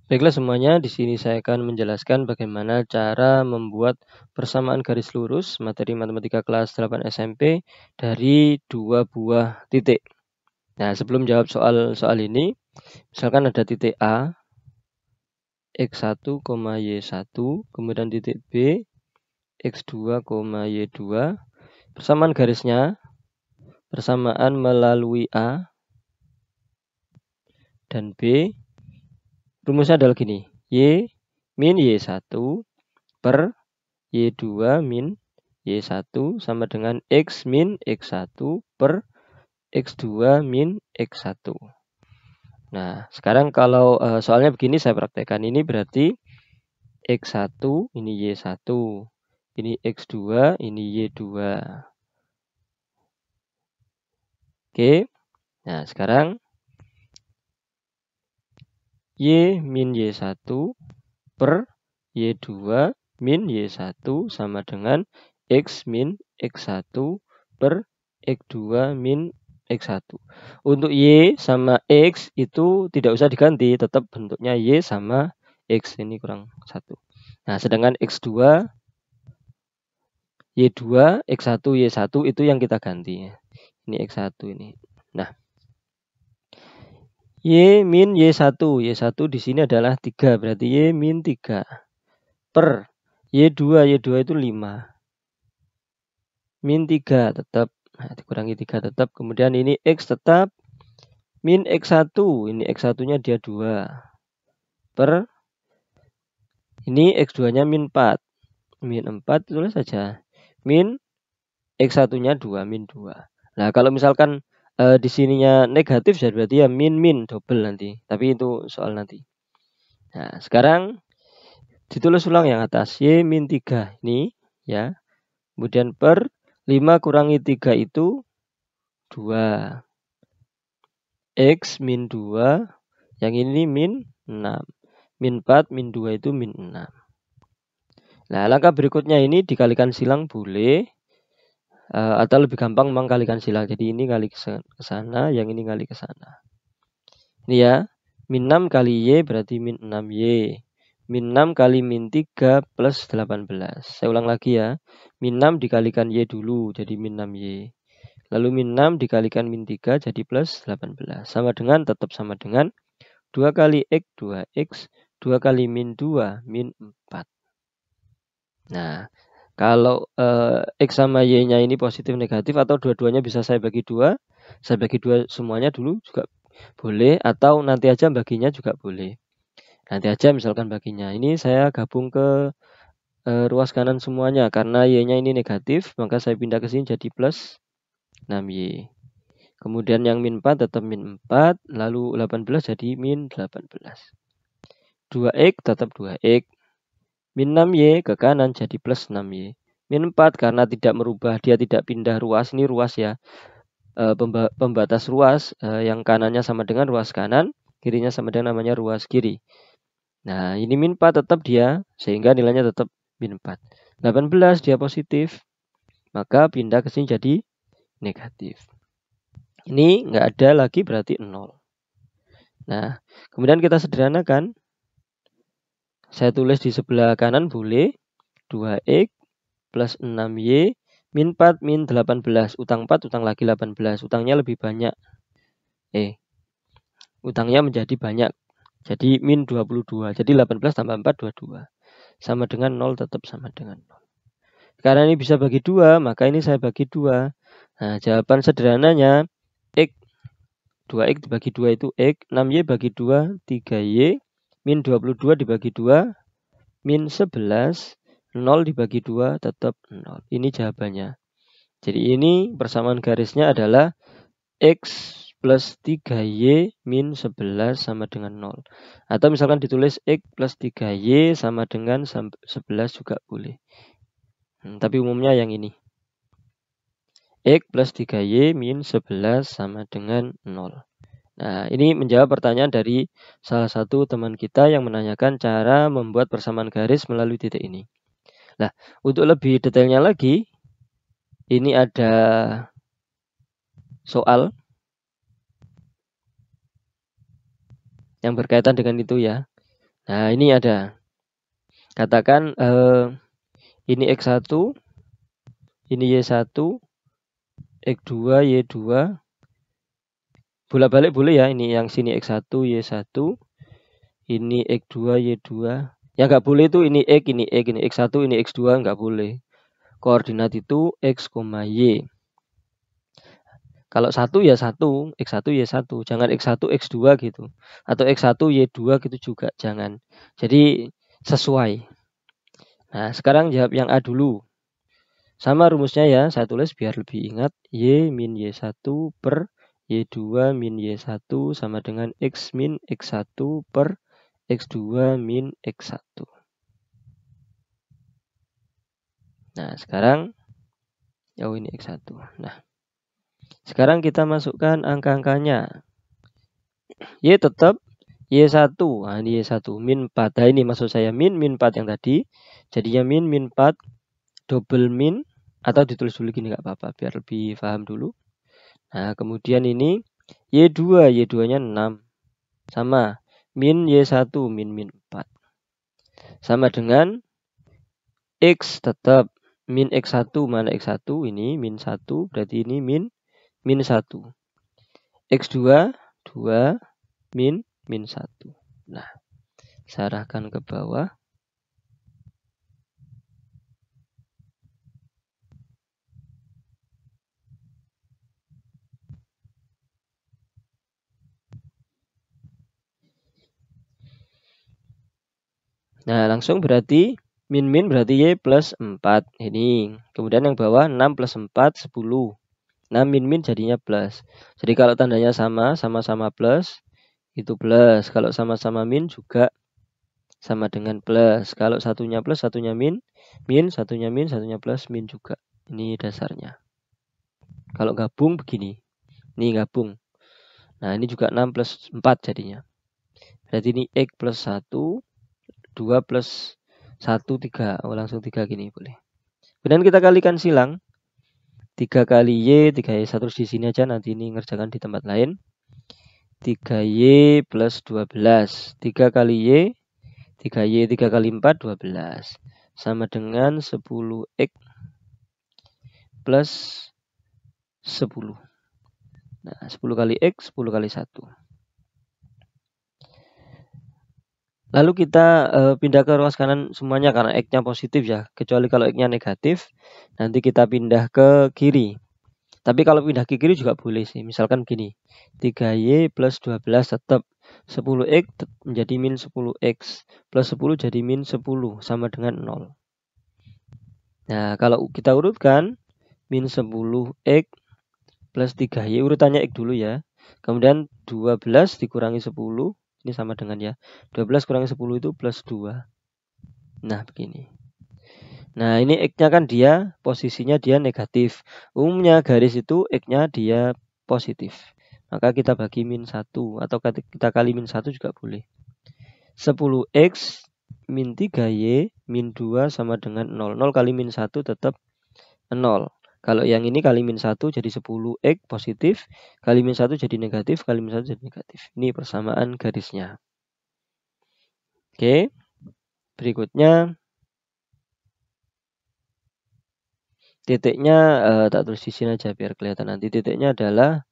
Baiklah semuanya, di sini saya akan menjelaskan bagaimana cara membuat persamaan garis lurus materi matematika kelas 8 SMP dari dua buah titik. Nah, sebelum jawab soal ini, misalkan ada titik A, X1, Y1, kemudian titik B, X2, Y2. Persamaan garisnya, persamaan melalui A dan B. Rumusnya adalah gini, Y min Y1 per Y2 min Y1 sama dengan X min X1 per X2 min X1. Nah, sekarang kalau soalnya begini saya praktekkan. Ini berarti X1, ini Y1. Ini X2, ini Y2. Oke. Nah, sekarang Y min Y1 per Y2 min Y1 sama dengan X min X1 per X2 min X1. Untuk Y sama X itu tidak usah diganti, tetap bentuknya Y sama X, ini kurang 1. Nah, sedangkan X2, Y2, X1, Y1 itu yang kita ganti. Ini X1 ini. Nah, Y min Y1. Y1 di sini adalah 3. Berarti Y min 3. Per Y2. Y2 itu 5. Min 3 tetap. Nah, dikurangi 3 tetap. Kemudian ini X tetap. Min X1. Ini X1-nya dia 2. Per. Ini X2-nya min 4. Min 4 tulis saja. Min X1-nya 2. Min 2. Nah, kalau misalkan di sininya negatif ya berarti ya min double nanti. Tapi itu soal nanti. Nah, sekarang ditulis ulang yang atas. Y min 3 ini ya. Kemudian per 5 kurangi 3 itu 2. X min 2. Yang ini min 6. Min 4, min 2 itu min 6. Nah, langkah berikutnya ini dikalikan silang boleh. Atau lebih gampang memang kalikan silang. Jadi ini kali ke sana, yang ini kali ke sana. Ini ya, min 6 kali Y berarti min 6Y. Min 6 kali min 3 plus 18. Saya ulang lagi ya. Min 6 dikalikan Y dulu, jadi min 6Y. Lalu min 6 dikalikan min 3 jadi plus 18. Sama dengan, tetap sama dengan 2 kali X, 2X. 2 kali min 2, min 4. Nah, kalau X sama Y-nya ini positif negatif atau dua-duanya bisa saya bagi 2. Saya bagi 2 semuanya dulu juga boleh. Atau nanti aja baginya juga boleh. Nanti aja misalkan baginya. Ini saya gabung ke ruas kanan semuanya. Karena Y-nya ini negatif. Maka saya pindah ke sini jadi plus 6Y. Kemudian yang min 4 tetap min 4. Lalu 18 jadi min 18. 2X tetap 2X. Min 6Y ke kanan jadi plus 6Y. Min 4 karena tidak merubah, dia tidak pindah ruas. Ini ruas ya. Pembatas ruas yang kanannya sama dengan ruas kanan. Kirinya sama dengan namanya ruas kiri. Nah, ini min 4 tetap dia. Sehingga nilainya tetap min 4. 18 dia positif. Maka pindah ke sini jadi negatif. Ini nggak ada lagi berarti 0. Nah, kemudian kita sederhanakan. Saya tulis di sebelah kanan boleh. 2X plus 6Y min 4 min 18. Utang 4, utang lagi 18. Utangnya lebih banyak. Utangnya menjadi banyak. Jadi min 22. Jadi 18 tambah 4, 22. Sama dengan 0, tetap sama dengan 0. Karena ini bisa bagi 2, maka ini saya bagi 2. Nah, jawaban sederhananya X. 2X dibagi 2 itu X. 6Y bagi 2, 3Y. Min 22 dibagi 2, min 11. 0 dibagi 2 tetap 0. Ini jawabannya. Jadi ini persamaan garisnya adalah X plus 3Y min 11 sama dengan 0. Atau misalkan ditulis X plus 3Y sama dengan 11 juga boleh. Tapi umumnya yang ini. X plus 3Y min 11 sama dengan 0. Nah, ini menjawab pertanyaan dari salah satu teman kita yang menanyakan cara membuat persamaan garis melalui titik ini. Nah, untuk lebih detailnya lagi, ini ada soal yang berkaitan dengan itu ya. Nah, ini ada. Katakan ini X1, ini Y1, X2, Y2. Bolak-balik boleh ya, ini yang sini X1, Y1, ini X2, Y2. Yang nggak boleh itu ini X, ini X, ini X1, ini X2, nggak boleh. Koordinat itu X, Y. Kalau 1 ya 1, X1 Y1, jangan X1 X2 gitu. Atau X1 Y2 gitu juga, jangan. Jadi sesuai. Nah, sekarang jawab yang A dulu. Sama rumusnya ya, saya tulis biar lebih ingat. Y min Y1 per Y2 min Y1 sama dengan X min X1 per X2 min X1. Nah, sekarang, ini X1. Nah, sekarang kita masukkan angka-angkanya. Y tetap Y1. Nah, ini Y1 min 4. Nah, ini maksud saya min 4 yang tadi. Jadinya min 4 double min, atau ditulis dulu gini nggak apa-apa biar lebih paham dulu. Nah, kemudian ini Y2, Y2-nya 6. Sama min Y1 min 4. Sama dengan X tetap min X1, mana X1 ini min 1, berarti ini min 1. X2 2 min 1. Nah, saya arahkan ke bawah. Nah, langsung berarti min berarti Y plus 4. Ini. Kemudian yang bawah 6 plus 4, 10. Nah, min jadinya plus. Jadi kalau tandanya sama-sama plus, itu plus. Kalau sama-sama min juga sama dengan plus. Kalau satunya plus, satunya min, satunya min, satunya plus, min juga. Ini dasarnya. Kalau gabung begini. Ini gabung. Nah, ini juga 6 plus 4 jadinya. Berarti ini X plus 1, 2 plus 1, 3. Oh, langsung 3 gini boleh. Kemudian kita kalikan silang. 3 kali Y, 3Y1 terus di sini aja. Nanti ini ngerjakan di tempat lain. 3Y plus 12. 3 kali Y, 3Y, 3 kali 4, 12. Sama dengan 10X plus 10. Nah, 10 kali X, 10 kali 1. Lalu kita pindah ke ruas kanan semuanya karena X-nya positif ya. Kecuali kalau X-nya negatif, nanti kita pindah ke kiri. Tapi kalau pindah ke kiri juga boleh sih. Misalkan begini, 3Y plus 12 tetap 10X menjadi min 10X plus 10 jadi min 10 sama dengan 0. Nah, kalau kita urutkan, min 10X plus 3Y, urutannya X dulu ya. Kemudian 12 dikurangi 10, ini sama dengan ya. 12 kurangi 10 itu plus 2. Nah, begini. Nah, ini X-nya kan dia, posisinya dia negatif. Umumnya garis itu X-nya dia positif. Maka kita bagi min 1, atau kita kali min 1 juga boleh. 10X min 3Y min 2 sama dengan 0. 0 kali min 1 tetap 0. Kalau yang ini kali min 1 jadi 10X positif, kali min 1 jadi negatif, kali min 1 jadi negatif. Ini persamaan garisnya. Oke, berikutnya titiknya tak tulis di sini aja biar kelihatan nanti. Titiknya adalah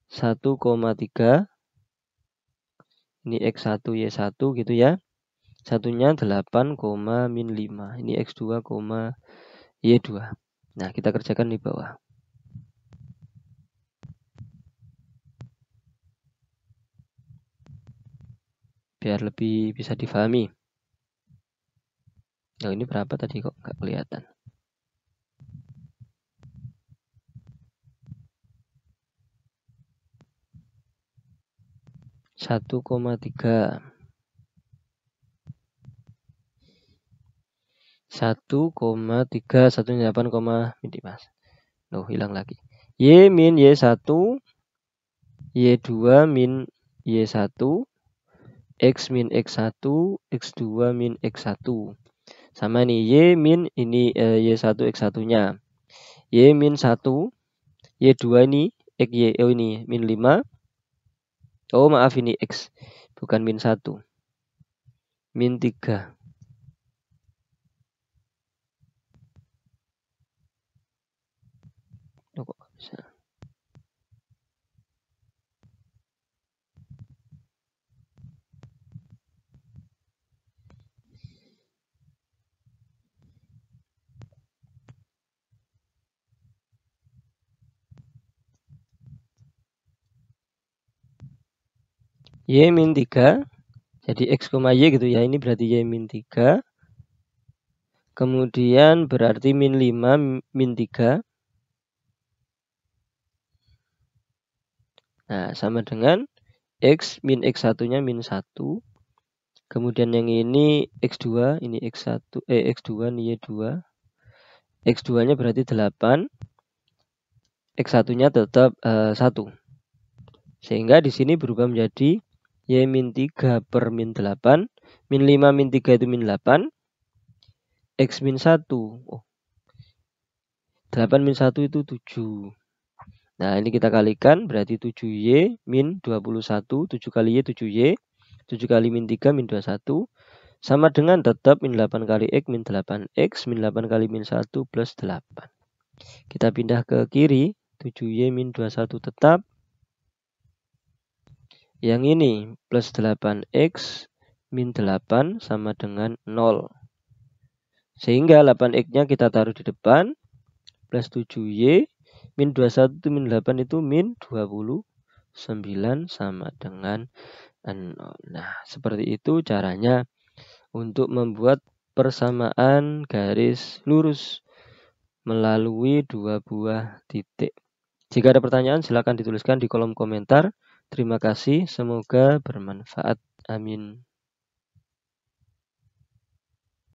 1,3. Ini X1, Y1 gitu ya. Satunya 8, min 5. Ini X2, Y2. Nah, kita kerjakan di bawah. Biar lebih bisa difahami. Nah, ini berapa tadi kok nggak kelihatan. Satu koma tiga. 1,3, 1,8, ini mas. Loh, hilang lagi. Y min Y1, Y2 min Y1, X min X1, X2 min X1. Sama nih, Y min ini Y1 X1-nya. Y min 1, Y2 ini, X Y, ini min 5. Oh, maaf ini X, bukan min 1. min 3. Oh, kok bisa? Y min 3. Jadi X, Y gitu ya. Ini berarti Y min 3. Kemudian berarti min 5 min 3. Nah, sama dengan X min X1-nya min 1. Kemudian yang ini X2, ini X1, X2, ini Y2. X2-nya berarti 8. X1-nya tetap 1. Sehingga di sini berubah menjadi Y min 3 per min 8. Min 5 min 3 itu min 8. X min 1. Oh, 8 min 1 itu 7. Nah, ini kita kalikan berarti 7Y min 21. 7 kali Y 7Y. 7 kali min 3 min 21. Sama dengan tetap min 8 kali X min 8X. Min 8 kali min 1 plus 8. Kita pindah ke kiri. 7Y min 21 tetap. Yang ini plus 8X min 8 sama dengan 0. Sehingga 8X-nya kita taruh di depan. Plus 7Y min 21 itu min 8 itu min 29 sama dengan 0. Nah, seperti itu caranya untuk membuat persamaan garis lurus melalui dua buah titik. Jika ada pertanyaan silakan dituliskan di kolom komentar. Terima kasih, semoga bermanfaat. Amin.